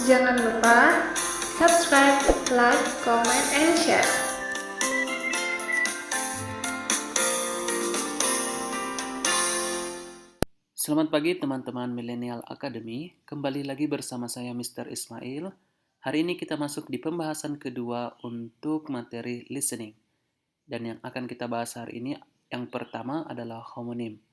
Jangan lupa subscribe, like, comment, and share. Selamat pagi teman-teman Millennial Academy, kembali lagi bersama saya Mr. Ismail. Hari ini kita masuk di pembahasan kedua untuk materi listening. Dan yang akan kita bahas hari ini, yang pertama adalah homonym.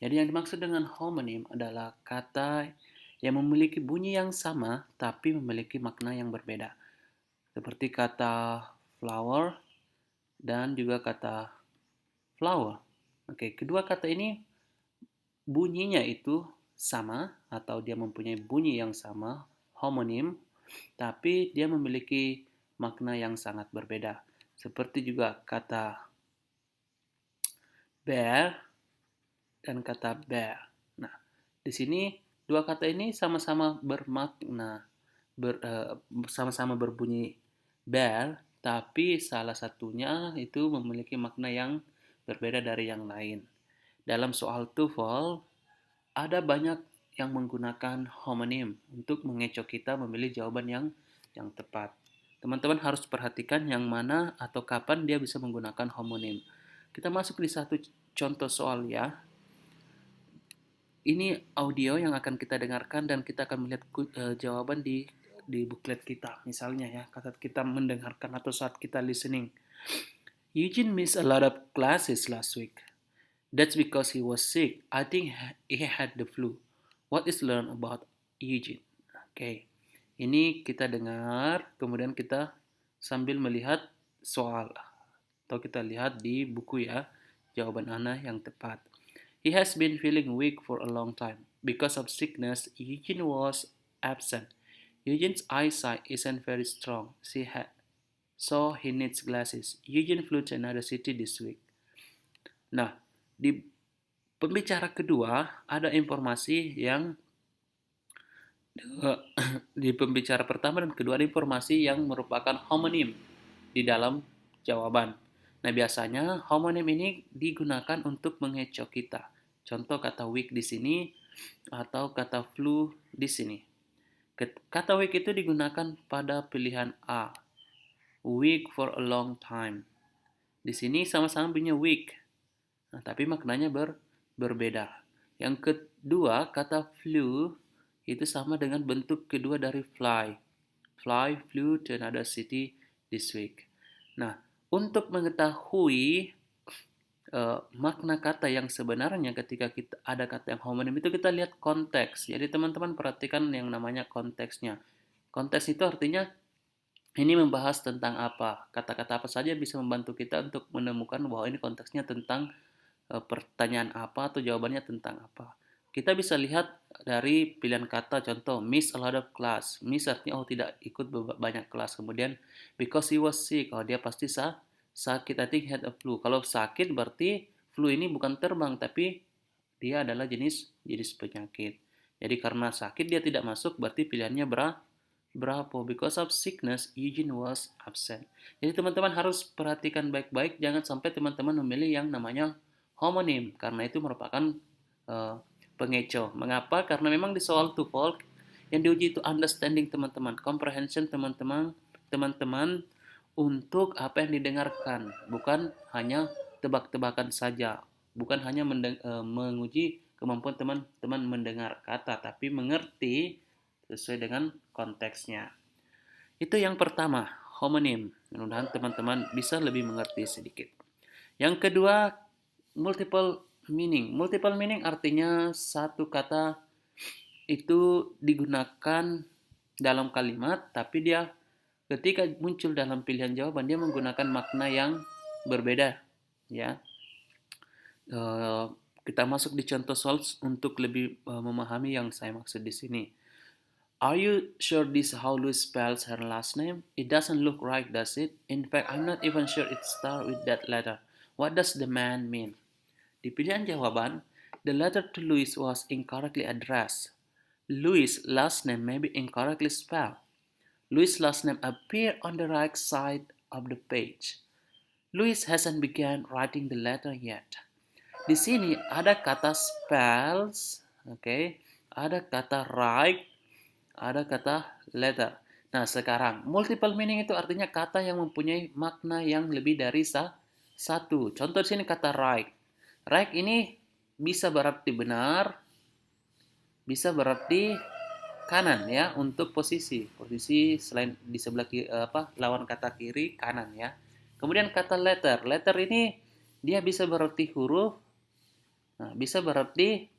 Jadi yang dimaksud dengan homonym adalah kata yang memiliki bunyi yang sama tapi memiliki makna yang berbeda. Seperti kata flower dan juga kata flower. Oke, kedua kata ini bunyinya itu sama atau dia mempunyai bunyi yang sama, homonim, tapi dia memiliki makna yang sangat berbeda. Seperti juga kata bear dan kata bear. Nah, di sini dua kata ini sama-sama bermakna, sama-sama berbunyi bear, tapi salah satunya itu memiliki makna yang berbeda dari yang lain. Dalam soal TOEFL, ada banyak yang menggunakan homonym untuk mengecoh kita memilih jawaban yang tepat. Teman-teman harus perhatikan yang mana atau kapan dia bisa menggunakan homonym. Kita masuk di satu contoh soal ya. Ini audio yang akan kita dengarkan dan kita akan melihat jawaban di booklet kita. Misalnya ya, kata kita mendengarkan atau saat kita listening. Eugene missed a lot of classes last week. That's because he was sick. I think he had the flu. What is learned about Eugene? Oke, ini kita dengar, kemudian kita sambil melihat soal. Atau kita lihat di buku ya, jawaban Ana yang tepat. He has been feeling weak for a long time. Because of sickness, Eugene was absent. Eugene's eyesight isn't very strong, so he needs glasses. Eugene flew to another city this week. Nah, di pembicara kedua ada informasi yang di pembicara pertama dan kedua ada informasi yang merupakan homonim di dalam jawaban. Nah, biasanya homonim ini digunakan untuk mengecoh kita. Contoh kata weak di sini atau kata flu di sini. Kata weak itu digunakan pada pilihan A. Weak for a long time. Di sini sama-sama bunyinya weak. Nah, tapi maknanya berbeda. Yang kedua, kata flew itu sama dengan bentuk kedua dari fly. Fly flew to another city this week. Nah, untuk mengetahui makna kata yang sebenarnya ketika kita ada kata yang homonim itu kita lihat konteks. Jadi teman-teman perhatikan yang namanya konteksnya. Konteks itu artinya ini membahas tentang apa. Kata-kata apa saja bisa membantu kita untuk menemukan bahwa ini konteksnya tentang pertanyaan apa atau jawabannya tentang apa. Kita bisa lihat dari pilihan kata, contoh miss a lot of class. Miss artinya tidak ikut banyak kelas. Kemudian because he was sick, dia pasti sakit. I think had a flu. Kalau sakit berarti flu ini bukan terbang tapi dia adalah jenis penyakit. Jadi karena sakit dia tidak masuk berarti pilihannya berapa? Because of sickness, Eugene was absent. Jadi teman-teman harus perhatikan baik-baik, jangan sampai teman-teman memilih yang namanya homonim karena itu merupakan pengecoh. Mengapa? Karena memang di soal TOEFL yang diuji itu understanding teman-teman, comprehension teman-teman untuk apa yang didengarkan, bukan hanya tebak-tebakan saja, bukan hanya menguji kemampuan teman-teman mendengar kata, tapi mengerti sesuai dengan konteksnya. Itu yang pertama, homonim. Mudah-mudahan teman-teman bisa lebih mengerti sedikit. Yang kedua, multiple meaning. Multiple meaning artinya satu kata itu digunakan dalam kalimat, tapi dia ketika muncul dalam pilihan jawaban dia menggunakan makna yang berbeda. Ya, kita masuk di contoh soal untuk lebih memahami yang saya maksud di sini. Are you sure this is how Louise spells her last name? It doesn't look right, does it? In fact, I'm not even sure it starts with that letter. What does the man mean? Di pilihan jawaban, the letter to Louis was incorrectly addressed. Louis' last name may be incorrectly spelled. Louis' last name appeared on the right side of the page. Louis hasn't begun writing the letter yet. Di sini ada kata spells, okay? Ada kata write, ada kata letter. Nah, sekarang multiple meaning itu artinya kata yang mempunyai makna yang lebih dari satu. Contoh di sini kata right. Right ini bisa berarti benar, bisa berarti kanan ya untuk posisi. Posisi selain di sebelah kiri, lawan kata kiri kanan ya. Kemudian kata letter. Letter ini dia bisa berarti huruf, nah, bisa berarti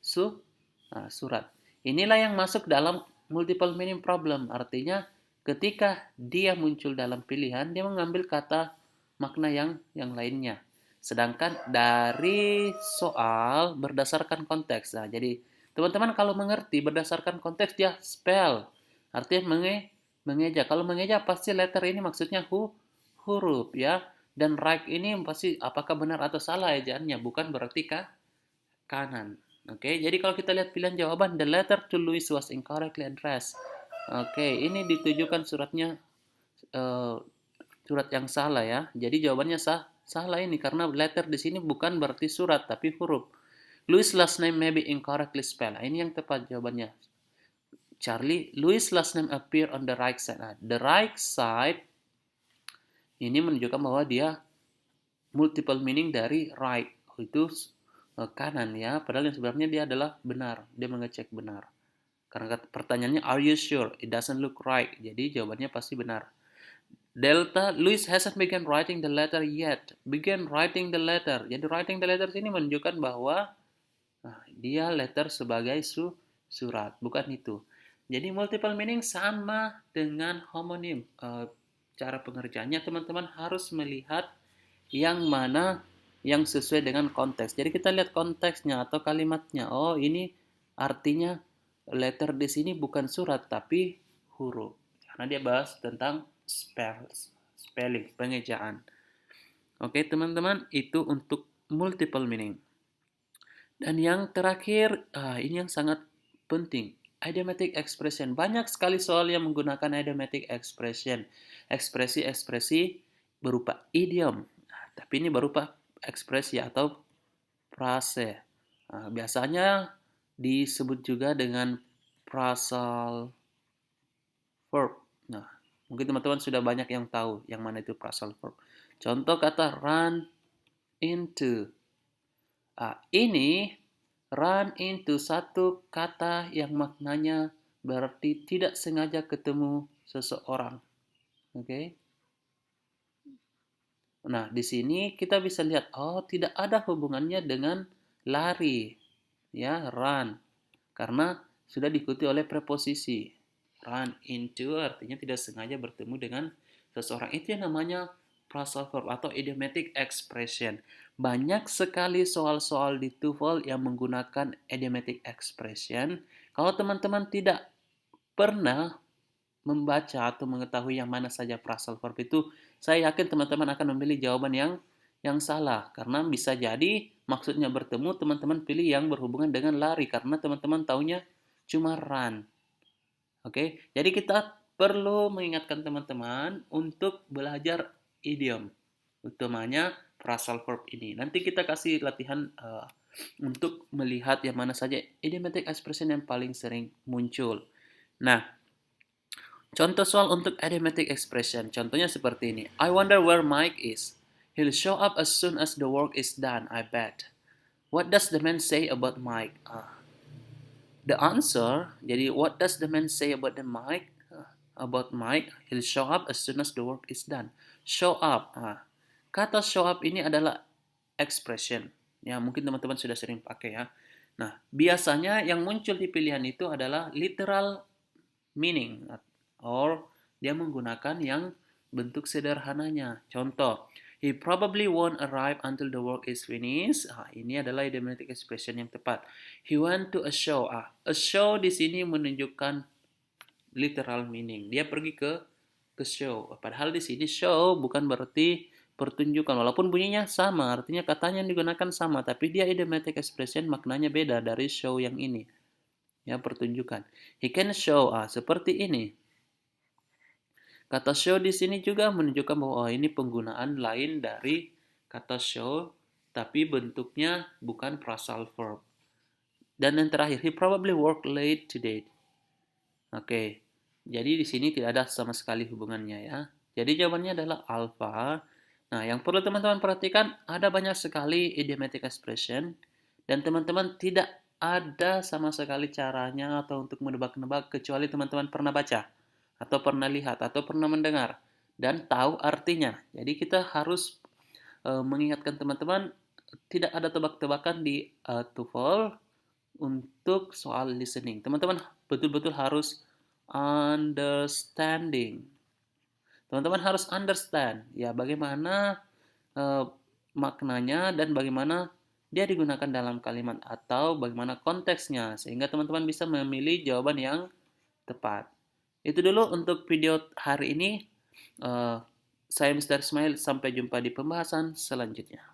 surat. Inilah yang masuk dalam multiple meaning problem. Artinya ketika dia muncul dalam pilihan, dia mengambil kata makna yang lainnya. Sedangkan dari soal berdasarkan konteks. Nah, jadi teman-teman kalau mengerti berdasarkan konteks dia spell. Artinya mengeja. Kalau mengeja pasti letter ini maksudnya huruf ya. Dan right ini pasti apakah benar atau salah ejaannya, bukan berarti kanan. Oke, jadi kalau kita lihat pilihan jawaban, the letter to Louis was incorrectly addressed. Oke, ini ditujukan suratnya surat yang salah ya. Jadi jawabannya salah ini karena letter di sini bukan berarti surat tapi huruf. Louis last name may be incorrectly spelled. Nah, ini yang tepat jawabannya. Charlie, Louis last name appear on the right side. Nah, the right side ini menunjukkan bahwa dia multiple meaning dari right. Itu kanan ya, padahal yang sebenarnya dia adalah benar, dia mengecek benar. Karena pertanyaannya are you sure? It doesn't look right. Jadi jawabannya pasti benar. Delta, Louis hasn't begun writing the letter yet. Begin writing the letter. Jadi writing the letter ini menunjukkan bahwa dia letter sebagai surat, bukan itu. Jadi multiple meaning sama dengan homonym. Cara pengerjaannya teman-teman harus melihat yang mana yang sesuai dengan konteks. Jadi kita lihat konteksnya atau kalimatnya. Oh, ini artinya letter di sini bukan surat tapi huruf. Karena dia bahas tentang spelling, pengejaan. Oke, teman-teman, itu untuk multiple meaning. Dan yang terakhir, ini yang sangat penting. Idiomatic expression. Banyak sekali soal yang menggunakan idiomatic expression. Ekspresi-ekspresi berupa idiom. Tapi ini berupa ekspresi atau frase. Biasanya disebut juga dengan phrasal verb. Nah, mungkin teman-teman sudah banyak yang tahu yang mana itu phrasal verb. Contoh kata run into. Ini run into satu kata yang maknanya berarti tidak sengaja ketemu seseorang. Oke. Nah, di sini kita bisa lihat, oh tidak ada hubungannya dengan lari, ya run, karena sudah diikuti oleh preposisi. Run into artinya tidak sengaja bertemu dengan seseorang. Itu yang namanya phrasal verb atau idiomatic expression. Banyak sekali soal-soal di TOEFL yang menggunakan idiomatic expression. Kalau teman-teman tidak pernah membaca atau mengetahui yang mana saja phrasal verb itu, saya yakin teman-teman akan memilih jawaban yang salah. Karena bisa jadi maksudnya bertemu, teman-teman pilih yang berhubungan dengan lari. Karena teman-teman taunya cuma run. Oke, jadi kita perlu mengingatkan teman-teman untuk belajar idiom. Utamanya phrasal verb ini. Nanti kita kasih latihan untuk melihat yang mana saja idiomatic expression yang paling sering muncul. Nah, contoh soal untuk idiomatic expression. Contohnya seperti ini. I wonder where Mike is. He'll show up as soon as the work is done, I bet. What does the man say about Mike? The answer, jadi what does the man say about the Mike? About Mike, he'll show up as soon as the work is done. Show up. Kata show up ini adalah expression. Ya, mungkin teman-teman sudah sering pakai ya. Nah, biasanya yang muncul di pilihan itu adalah literal meaning or dia menggunakan yang bentuk sederhananya. Contoh, he probably won't arrive until the work is finished. Ini adalah idiomatic expression yang tepat. He went to a show. A show di sini menunjukkan literal meaning. Dia pergi ke show. Padahal di sini show bukan berarti pertunjukan. Walaupun bunyinya sama, artinya katanya yang digunakan sama, tapi dia idiomatic expression maknanya beda dari show yang ini. Ya, pertunjukan. He can show seperti ini. Kata show di sini juga menunjukkan bahwa ini penggunaan lain dari kata show, tapi bentuknya bukan phrasal verb. Dan yang terakhir, he probably worked late today. Oke. Jadi di sini tidak ada sama sekali hubungannya ya. Jadi jawabannya adalah alpha. Nah, yang perlu teman-teman perhatikan ada banyak sekali idiomatic expression dan teman-teman tidak ada sama sekali caranya atau untuk menebak-nebak kecuali teman-teman pernah baca atau pernah lihat atau pernah mendengar dan tahu artinya. Jadi kita harus mengingatkan teman-teman tidak ada tebak-tebakan di TOEFL untuk soal listening. Teman-teman betul-betul harus understanding. Teman-teman harus understand ya bagaimana eh, maknanya dan bagaimana dia digunakan dalam kalimat atau bagaimana konteksnya sehingga teman-teman bisa memilih jawaban yang tepat. Itu dulu untuk video hari ini. Eh, saya Mr. Ismail, sampai jumpa di pembahasan selanjutnya.